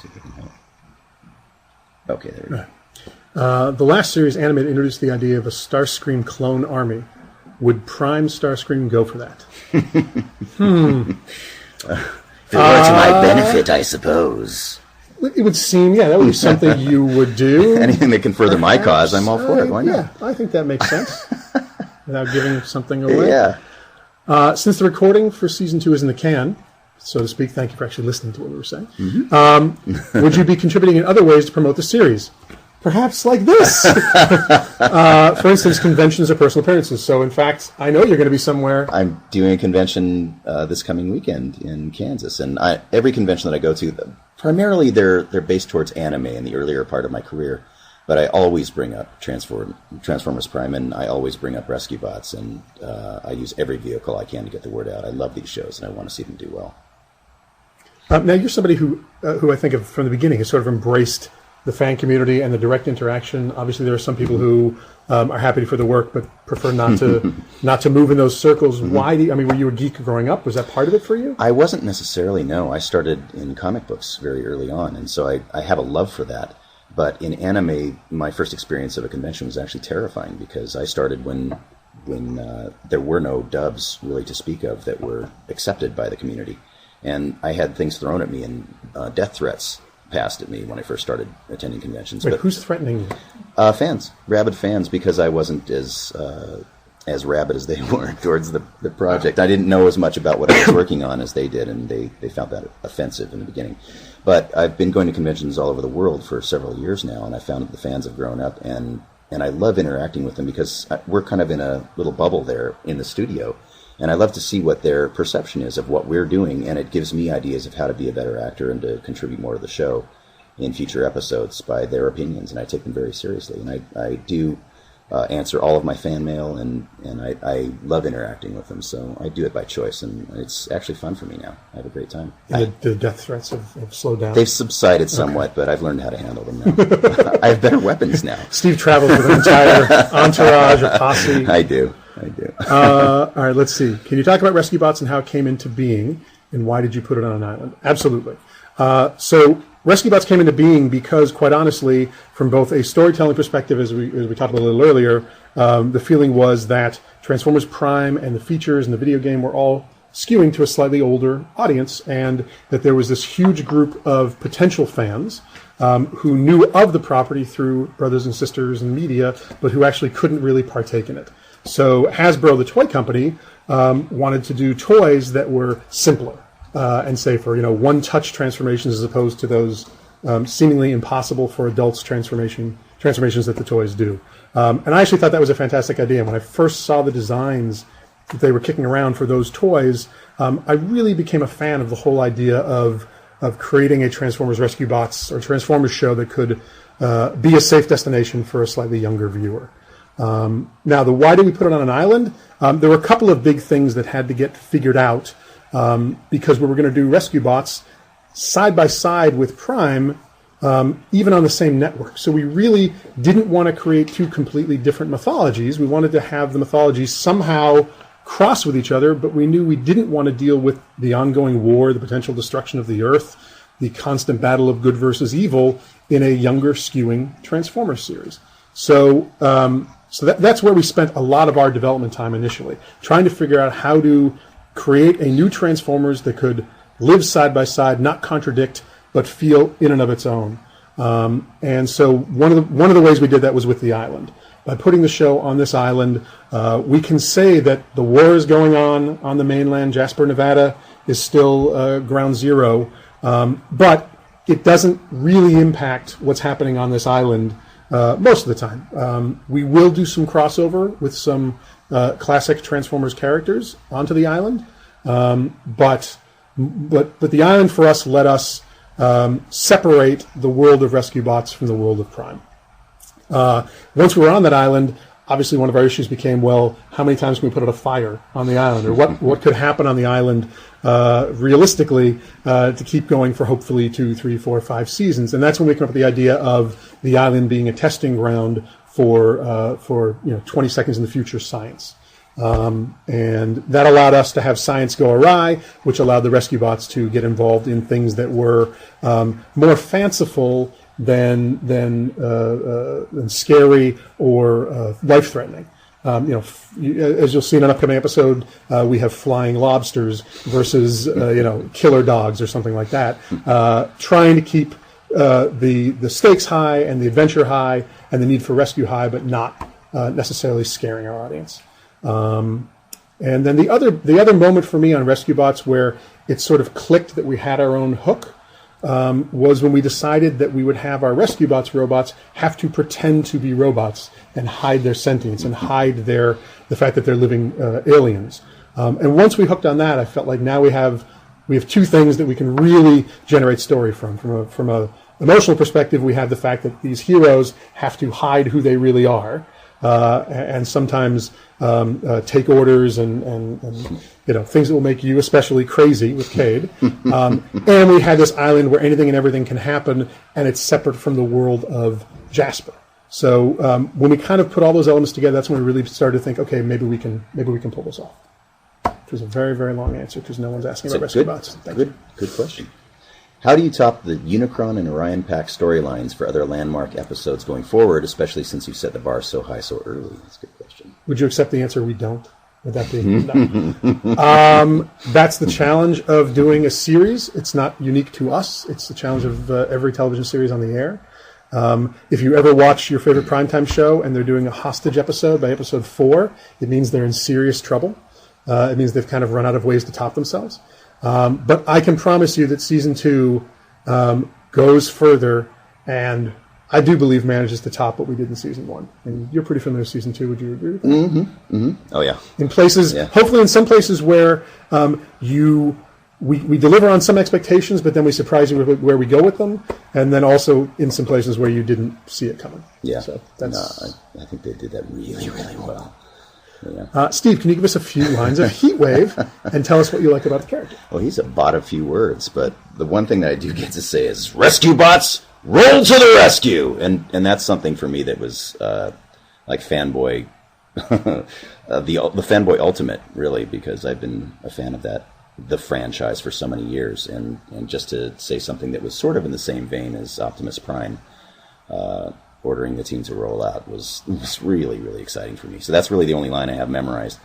see if I can help. Okay, there we go. The last series, animated, introduced the idea of a Starscream clone army. Would Prime Starscream go for that? If it were to my benefit, I suppose. It would seem, that would be something you would do. Anything that can further my cause, I'm all for it. Why not? Yeah, I think that makes sense. Without giving something away. Yeah. Since the recording for Season 2 is in the can, so to speak, thank you for actually listening to what we were saying. Would you be contributing in other ways to promote the series? Perhaps like this. For instance, conventions or personal appearances. So, in fact, I know you're going to be somewhere. I'm doing a convention this coming weekend in Kansas, and every convention that I go to, primarily they're based towards anime in the earlier part of my career, but I always bring up Transformers Prime, and I always bring up Rescue Bots, and I use every vehicle I can to get the word out. I love these shows, and I want to see them do well. Now, you're somebody who I think of from the beginning has sort of embraced the fan community and the direct interaction. Obviously, there are some people who are happy for the work but prefer not to move in those circles. Why? Were you a geek growing up? Was that part of it for you? I wasn't necessarily. No, I started in comic books very early on, and so I have a love for that. But in anime, my first experience of a convention was actually terrifying because I started when there were no dubs really to speak of that were accepted by the community, and I had things thrown at me and death threats passed at me when I first started attending conventions. Wait, but who's threatening you? Fans, rabid fans, because I wasn't as rabid as they were towards the project. I didn't know as much about what I was working on as they did, and they found that offensive in the beginning. But I've been going to conventions all over the world for several years now, and I found that the fans have grown up, and I love interacting with them because we're kind of in a little bubble there in the studio. And I love to see what their perception is of what we're doing, and it gives me ideas of how to be a better actor and to contribute more to the show in future episodes by their opinions, and I take them very seriously. And I do answer all of my fan mail, and I love interacting with them, so I do it by choice, and it's actually fun for me now. I have a great time. And the death threats have slowed down? They've subsided somewhat, but I've learned how to handle them now. I have better weapons now. Steve travels with an entire entourage or posse. I do. All right, let's see. Can you talk about Rescue Bots and how it came into being, and why did you put it on an island? Absolutely. So Rescue Bots came into being because, quite honestly, from both a storytelling perspective, as we talked about a little earlier, the feeling was that Transformers Prime and the features and the video game were all skewing to a slightly older audience, and that there was this huge group of potential fans who knew of the property through brothers and sisters and media, but who actually couldn't really partake in it. So Hasbro, the toy company, wanted to do toys that were simpler and safer, one-touch transformations as opposed to those seemingly impossible for adults transformations that the toys do. And I actually thought that was a fantastic idea. When I first saw the designs that they were kicking around for those toys, I really became a fan of the whole idea of creating a Transformers Rescue Bots or Transformers show that could be a safe destination for a slightly younger viewer. Now, why did we put it on an island? There were a couple of big things that had to get figured out because we were going to do Rescue Bots side by side with Prime, even on the same network. So we really didn't want to create two completely different mythologies. We wanted to have the mythologies somehow cross with each other, but we knew we didn't want to deal with the ongoing war, the potential destruction of the Earth, the constant battle of good versus evil in a younger skewing Transformers series. So that's where we spent a lot of our development time initially, trying to figure out how to create a new Transformers that could live side by side, not contradict, but feel in and of its own. And so one of the ways we did that was with the island. By putting the show on this island, we can say that the war is going on the mainland. Jasper, Nevada is still ground zero, but it doesn't really impact what's happening on this island most of the time. We will do some crossover with some classic Transformers characters onto the island, but the island for us let us separate the world of Rescue Bots from the world of Prime. Once we were on that island, obviously one of our issues became, well, how many times can we put out a fire on the island, or what could happen on the island realistically to keep going for hopefully 2, 3, 4, 5 seasons. And that's when we came up with the idea of the island being a testing ground for 20 seconds in the future science. And that allowed us to have science go awry, which allowed the rescue bots to get involved in things that were more fanciful than scary or life-threatening. As you'll see in an upcoming episode, we have flying lobsters versus killer dogs or something like that, trying to keep the stakes high and the adventure high and the need for rescue high, but not necessarily scaring our audience. And then the other moment for me on Rescue Bots where it sort of clicked that we had our own hook was when we decided that we would have our Rescue Bots robots have to pretend to be robots and hide their sentience and hide the fact that they're living aliens. And once we hooked on that, I felt like now we have two things that we can really generate story from. From a emotional perspective, we have the fact that these heroes have to hide who they really are. And sometimes take orders and things that will make you especially crazy with Cade. And we had this island where anything and everything can happen, and it's separate from the world of Jasper. So when we kind of put all those elements together, that's when we really started to think, okay, maybe we can pull this off. Which was a very, very long answer because no one's asking about Rescue Bots. Good question. How do you top the Unicron and Orion Pack storylines for other landmark episodes going forward, especially since you set the bar so high so early? That's a good question. Would you accept the answer, we don't? Would that be? No. That's the challenge of doing a series. It's not unique to us. It's the challenge of every television series on the air. If you ever watch your favorite primetime show and they're doing a hostage episode by episode 4, it means they're in serious trouble. It means they've kind of run out of ways to top themselves. But I can promise you that season 2 goes further, and I do believe manages to top what we did in season 1. And you're pretty familiar with season 2. Would you agree with that? Mm-hmm. Mm-hmm. Oh yeah. In places, hopefully, in some places where we deliver on some expectations, but then we surprise you with where we go with them, and then also in some places where you didn't see it coming. Yeah. So that's. No, I think they did that really, really well. Yeah. Steve, can you give us a few lines of Heatwave and tell us what you like about the character? Well, he's a bot of few words, but the one thing that I do get to say is, "Rescue bots, roll to the rescue!" And that's something for me that was like fanboy, the fanboy ultimate, really, because I've been a fan of the franchise for so many years, and just to say something that was sort of in the same vein as Optimus Prime. Ordering the team to roll out was really, really exciting for me. So that's really the only line I have memorized.